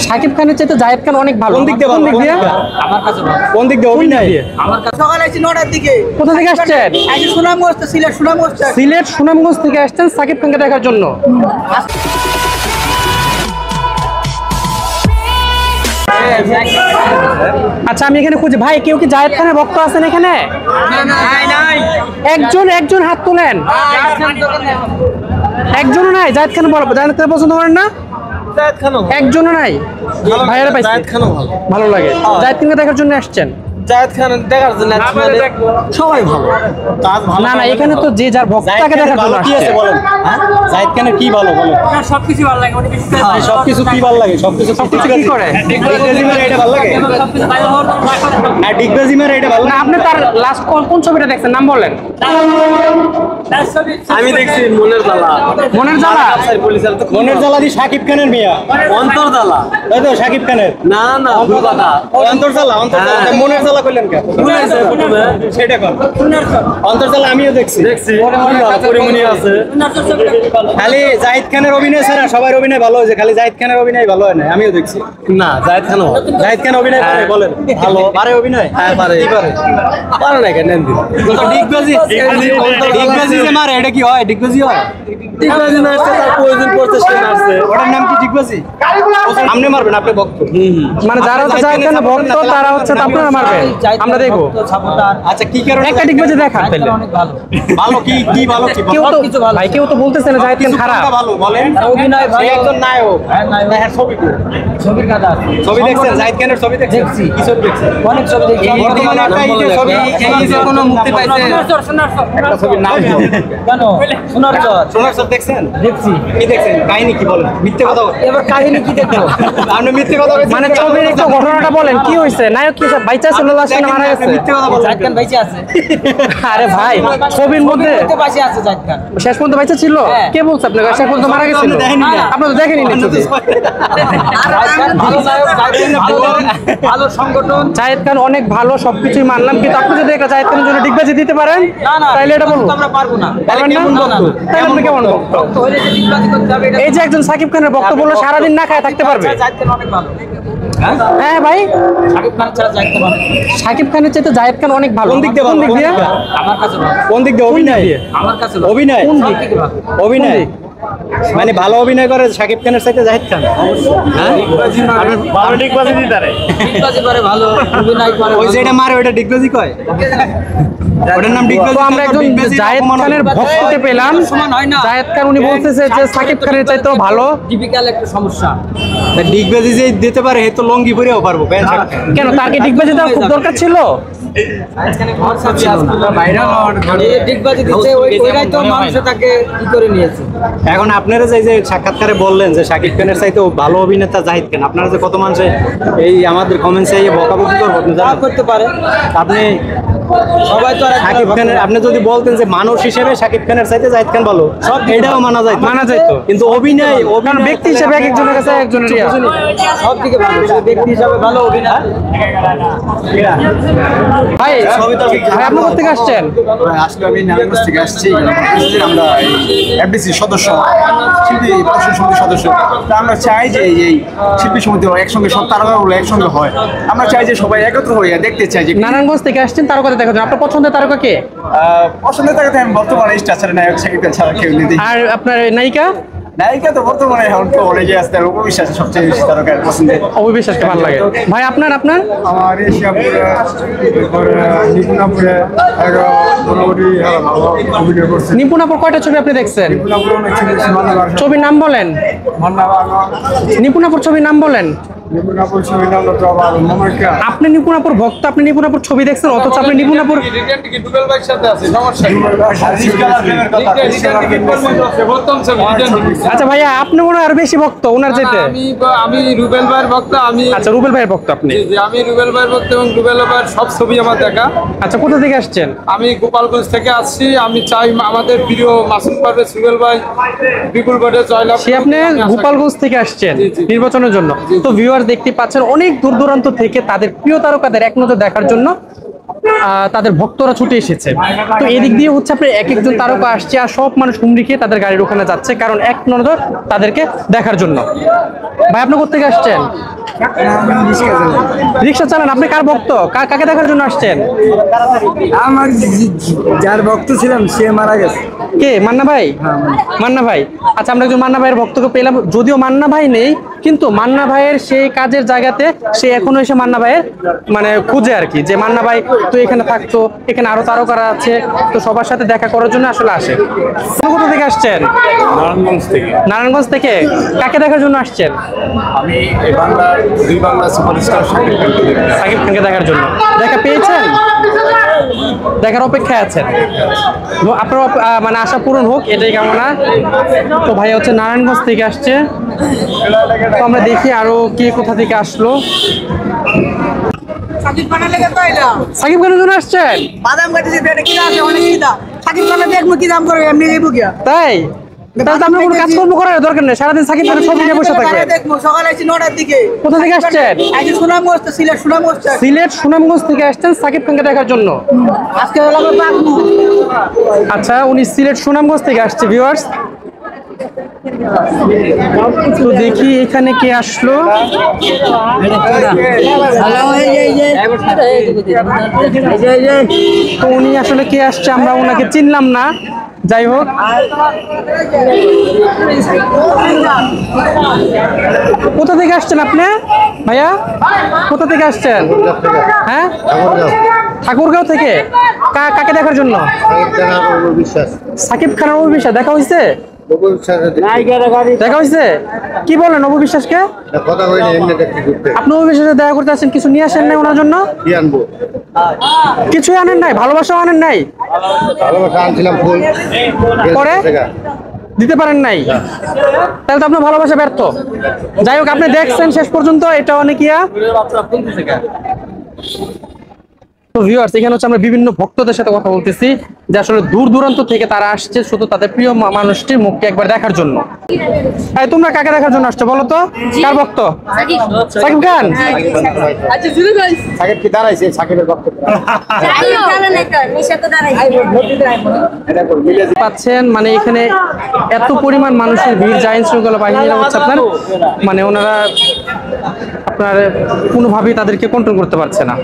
শাকিব খানের চাইতে জায়েদ খান অনেক ভালো। কোন দিক দিয়ে ভালো? আমার কাছে ভালো। কোন দিক দিয়ে অভিনয়? আমার কাছে সকালে আসছি 9টার দিকে। কোথা থেকে আসছেন? আজকে সুনামগঞ্জ, সিলেট সুনামগঞ্জ। সিলেট সুনামগঞ্জ থেকে আসছেন শাকিব খানকে দেখার জন্য। আচ্ছা আমি এখানে খুঁজি, ভাই কেউ কি জায়েদ খানের ভক্ত আছেন এখানে? একজন হাত তোলেন। একজনও নাই জায়েদ খান বলো, জায়েদ খান পছন্দ করেন না? একজনও নাই। ভাইয়ারা পাইছি, ভালো লাগে। জায়েদ খানকে দেখার জন্য আসছেন? জায়েদ খান দেখার জন্য সবাই ভালো, কাজ ভালো। না এখানে তো যে যার ভক্ত তাকে দেখার জন্য কি আছে বলেন? জায়েদ খানের কি ভালো বলেন? সবকিছু ভালো লাগে, সবকিছু কি ভালো লাগে? সবকিছু কি করে? ডিগবাজি মারে এটা ভালো লাগে না? ডিগবাজি মারে এটা ভালো না। লাগে? আপনি তার লাস্ট কোন ছবিটা দেখছেন, নাম বলেন। আমি দেখছি মনের জ্বালা। মনের জ্বালা? মনের জ্বালা দি শাকিব খানের মিয়া। অন্তর জ্বালা তাই তো শাকিব খানের? না ভুল কথা। অন্তর জ্বালা, অন্তর জ্বালা। মনের জ্বালা কইলেন কেন? সেটা কোন অন্তর জ্বালা? আমিও দেখছি পরিমণি আছে। খালি জায়েদ খানের অভিনয় ছাড়া সবার অভিনয় ভালো হয়েছে, খালি জায়েদ খানের অভিনয় ভালো হয় না। আমিও দেখছি। না জায়েদ খান অভিনয় পারে বলেন? ভালো পারে অভিনয়? হ্যাঁ পারে। কি পারে? পারে না কেন? ডিগবাজি যে মারে এটা কি হয়? ডিগবাজি হয়? ডিগবাজি মারছে, তার প্রয়োজন পড়ছে সে মারছে। ওটার নাম কি ডিগবাজি? সামনে মারবেন আপনি ভক্ত। মানে যারা হচ্ছে জায়েদ খানের ভক্ত তারা হচ্ছে আপনারা মারবেন, আমরা দেখবো। আচ্ছা কি কারণে? একটা ডিগবাজি দেখান তাহলে। অনেক ভালো। ভালো কি কি ভালো কি? কেউ তো ভাই কেউ তো বলতেছে না জায়েদ খান খারাপ। ভালো বলেন। অভিনয় ভালো। সে একজন নায়ক। হ্যাঁ ছবি কো? ছবির কথা আছে। ছবি দেখছেন? জায়েদ খানের ছবি দেখছেন? দেখছি। কি ছবি দেখছেন? অনেক ছবি দেখছি। বর্তমানে একটা এই যে ছবি এই যে কোনো মুক্তি পাইছে একটা ছবির নাম কি? কেন? সোনার চর। সোনার চর দেখছেন? দেখছি। কি দেখছেন? কাহিনী কি বলেন? মিথ্যে কথা বলেন। এবার কাহিনী কি দেখবো? আপনি মিথ্যে কথা বলছেন। মানে ছবির একটু ঘটনাটা বলেন, কি হয়েছে? নায়ক কি বাইচা ছিল, লাস্টে মারা গেছে? মিথ্যে কথা বলেন। জায়েদ খান বেঁচে আছে। আরে ভাই ছবির মধ্যে বেঁচে আছে জায়েদ খান। শেষ পর্যন্ত বাইচা ছিল? হ্যাঁ। কে বলছে আপনাকে শেষ পর্যন্ত মারা গেছিল? আপনি তো দেখেনি না ছবি। জায়েদ খান ভালো নায়ক, জায়েদ খান ভালো সংগঠন। জায়েদ খান অনেক ভালো, সবকিছুই মানলাম, কিন্তু আপনি যদি একটা জায়েদ খানের জন্য ডিগবাজি দিতে পারেন তাহলে এটা বলুন। আমরা পারবো না। পারবেন না? তাহলে আপনি কেমন ভক্ত? তো হইলে যে ডিগবাজি করতে হবে, এটা এই যে একজন সাকিব খানের ভক্ত বললো সারাদিন না খায় থাকতে পারবে। জায়েদ খান অনেক ভালো। হ্যাঁ ভাই, শাকিব খান ছাড়া জায়েদ খান অনেক ভালো। সাকিব খানের চাইতে জায়েদ খান অনেক ভালো। কোন দিক দিয়ে ভালো? কোন দিক দিয়ে? আমার কাছে ভালো। কোন দিক দিয়ে? অভিনয়? আমার কাছে ভালো। অভিনয়? কোন সব দিক? দিকে ভালো। অভিনয় মানে ভালো অভিনয় করে শাকিব খানের সাথে জাহিদ খান। হ্যাঁ ভালো ডিগবাজি দিতে পারে। ডিগবাজি করে ভালো, অভিনয় করে ওই ভালো। যেটা মারে ওটা ডিগবাজি কয়? ওটার নাম ডিগবাজি। তো আমরা একজন জায়েদ খানের ভক্তকে পেলাম। সমান হয় না। জায়েদ খান উনি বলতেছে যে সাকিব খানের চাইতেও ভালো। টিপিক্যাল একটা সমস্যা। ডিগবাজি যে দিতে পারে হে তো লঙ্গি পরেও পারবো। কেন তার কি ডিগবাজি দেওয়ার খুব দরকার ছিল? ডিগবাজি দিচ্ছে, ওইটাই তো মানুষ তাকে ই করে নিয়েছে। এখন আপনারা যে সাক্ষাৎকারে বললেন যে শাকিব খানের চাইতেও ভালো অভিনেতা জাহিদ খান, আপনারা যে কত মানুষে এই আমাদের কমেন্টসে বকাবকি করবো আপনি তা জানেন? করতে পারে। আপনি সবাই তো আর শাকিব খানের আপনি যদি বলতেন যে মানুষ হিসেবে শাকিব খানের চাইতে জাহিদ খান ভালো, সব এটাও মানা যায়, মানা যাইতো। কিন্তু অভিনয় কারণ ব্যক্তি হিসেবে এক একজনের কাছে একজনের ইয়া। সব দিকে ভালো, সে ব্যক্তি হিসাবে ভালো, অভিনয়। ভাই ভাই আপনি কোথা থেকে আসছেন? আসলে আমি নারায়ণগঞ্জ থেকে আসছি। আমরা এফডিসি সদস্য, শিল্পী প্রশাসন সমিতির সদস্য। তা আমরা চাই যে এই শিল্পী সমিতি একসঙ্গে সব তারকাগুলো একসঙ্গে হয়। আমরা চাই যে সবাই একত্র হয়ে দেখতে চাই যে নারায়ণগঞ্জ থেকে আসছেন তারকা দেখার জন্য। আপনার পছন্দের তারকা কে? পছন্দের তারকা আমি বর্তমানে স্টার ছাড়া নায়ক শাকিব খান ছাড়া কেউ নেই। আর আপনার নায়িকা? নায়িকা তো বর্তমানে এখন তো অনেকে আসতে উপবিশ্বাস সবচেয়ে বেশি তারকা পছন্দের। অবিশ্বাসকে ভালো লাগে। ভাই আপনার আমার এশিয়াপুরে নিপুণাপুরে মোটামুটি ভালো অভিনয় করছে। নিপুণাপুর কয়টা ছবি আপনি দেখছেন? নিপুণাপুরে অনেক ছবি দেখছি, মান্নাবার ছবির নাম বলেন। নিপুণাপুর ছবির নাম বলেন। নিপুণাপুর ছবি নাম তো আবার মমাইকা। আপনি নিপুণাপুর ভক্ত, আপনি নিপুণাপুর ছবি দেখছেন, অথচ আপনি নিপুণাপুর। আচ্ছা ভাইয়া আপনি মনে হয় আরো বেশি ভক্ত ওনার চাইতে। আমি রুবেল ভাইয়ের ভক্ত। আচ্ছা রুবেল ভাইয়ের ভক্ত আপনি? আমি রুবেল ভাইয়ের ভক্ত এবং রুবেল ভাইয়ের সব ছবি আমার দেখা। আচ্ছা কোথা থেকে আসছেন? আমি গোপালগঞ্জ থেকে আসছি। আমি চাই আমাদের প্রিয় মাসুম পারভেজ রুবেল ভাই বিপুল ভোটে জয়লাভ। সে আপনি গোপালগঞ্জ থেকে আসছেন নির্বাচনের জন্য। তো ভিউয়ার দেখতে পাচ্ছেন অনেক দূর দূরান্ত থেকে তাদের প্রিয় তারকাদের এক নজর দেখার জন্য তাদের ভক্তরা ছুটে এসেছে। তো এদিক দিয়ে হচ্ছে আপনার এক একজন তারকা আসছে, আর সব মানুষ হুমড়ি খেয়ে তাদের গাড়ির ওখানে যাচ্ছে, কারণ এক নজর তাদেরকে দেখার জন্য। ভাই আপনি কোথা থেকে আসছেন? রিক্সা চালান। আপনি কার ভক্ত? কাকে দেখার জন্য আসছেন? আমার যার ভক্ত ছিলাম সে মারা গেছে। কে? মান্না ভাই? মান্না ভাই। আচ্ছা, আমরা একজন মান্না ভাইয়ের ভক্তকে পেলাম। যদিও মান্না ভাই নেই, কিন্তু মান্না ভাইয়ের সেই কাজের জায়গাতে সে এখনো এসে মান্না ভাইয়ের মানে খুঁজে আর কি, যে মান্না ভাই তো এখানে থাকতো, এখানে আরো তারকারা আছে, তো সবার সাথে দেখা করার জন্য আসলে আসে। কোথা থেকে আসছেন? নারায়ণগঞ্জ থেকে। নারায়ণগঞ্জ থেকে। কাকে দেখার জন্য আসছেন? আমি এই বাংলার দুই বাংলা সুপারস্টার শাকিব খানকে দেখতে। সাকিব খানকে দেখার জন্য। দেখা পেয়েছেন? দেখার অপেক্ষায় আছেন। আপনার মানে আশা পূরণ হোক, এটাই কামনা। তো ভাই হচ্ছে নারায়ণগঞ্জ থেকে আসছে। তো আমরা দেখি আরো কে কোথা থেকে আসলো। সাকিব খানের লেগে তো এটা সাকিব খানের জন্য আসছেন? বাদাম কাটিছে পেটে কি আছে অনেক কি দাম। সাকিব খানের দেখবো কি দাম করবে এমনি যাইবো কি তাই? তাহলে তো আপনার কোনো কাজকর্ম করার দরকার নেই, সারাদিন সাকিব খানের ছবি নিয়ে বসে থাকবেন। দেখবো সকালে আছি 9টার দিকে। কোথা থেকে আসছেন? আজকে সুনামগঞ্জ তো সিলেট সুনামগঞ্জ সিলেট সুনামগঞ্জ থেকে আসছেন সাকিব খানকে দেখার জন্য। আজকে এলাকা পাকবো। আচ্ছা, উনি সিলেট সুনামগঞ্জ থেকে আসছে ভিউয়ার্স। তো দেখি এখানে কে আসলো। তো উনি আসলে কে আসছে আমরা ওনাকে চিনলাম না, যাই হোক। কোথা থেকে আসছেন আপনি ভাইয়া? কোথা থেকে আসছেন? হ্যাঁ, ঠাকুরগাঁও থেকে। কাকে দেখার জন্য? সাকিব খানের অপু বিশ্বাস দেখা হয়েছে? দেখা হয়েছে? কি বলেন অপু বিশ্বাসকে? আপনি অপু বিশ্বাসের দেখা করতে আসছেন, কিছু নিয়ে আসেন নাই ওনার জন্য? কিছুই আনেন নাই? ভালোবাসাও আনেন নাই? পরে দিতে পারেন নাই? তাহলে তো আপনার ভালোবাসা ব্যর্থ। যাই হোক, আপনি দেখছেন শেষ পর্যন্ত, এটা অনেকিয়া। তো ভিউয়ার্স, এখানে হচ্ছে আমরা বিভিন্ন ভক্তদের সাথে কথা বলতেছি, যে আসলে দূর দূরান্ত থেকে তারা আসছে শুধু তাদের প্রিয় মানুষটির মুখকে একবার দেখার জন্য। এই তোমরা কাকে দেখার জন্য আসছো বলো তো? কার ভক্ত? সাকিব খান। সাকিব কি দাঁড়াইছে? সাকিবের ভক্ত পাচ্ছেন মানে এখানে এত পরিমাণ মানুষের ভিড়, আইন শৃঙ্খলা বাহিনীরা হচ্ছে আপনার মানে ওনারা আপনার কোনোভাবেই তাদেরকে কন্ট্রোল করতে পারছে না।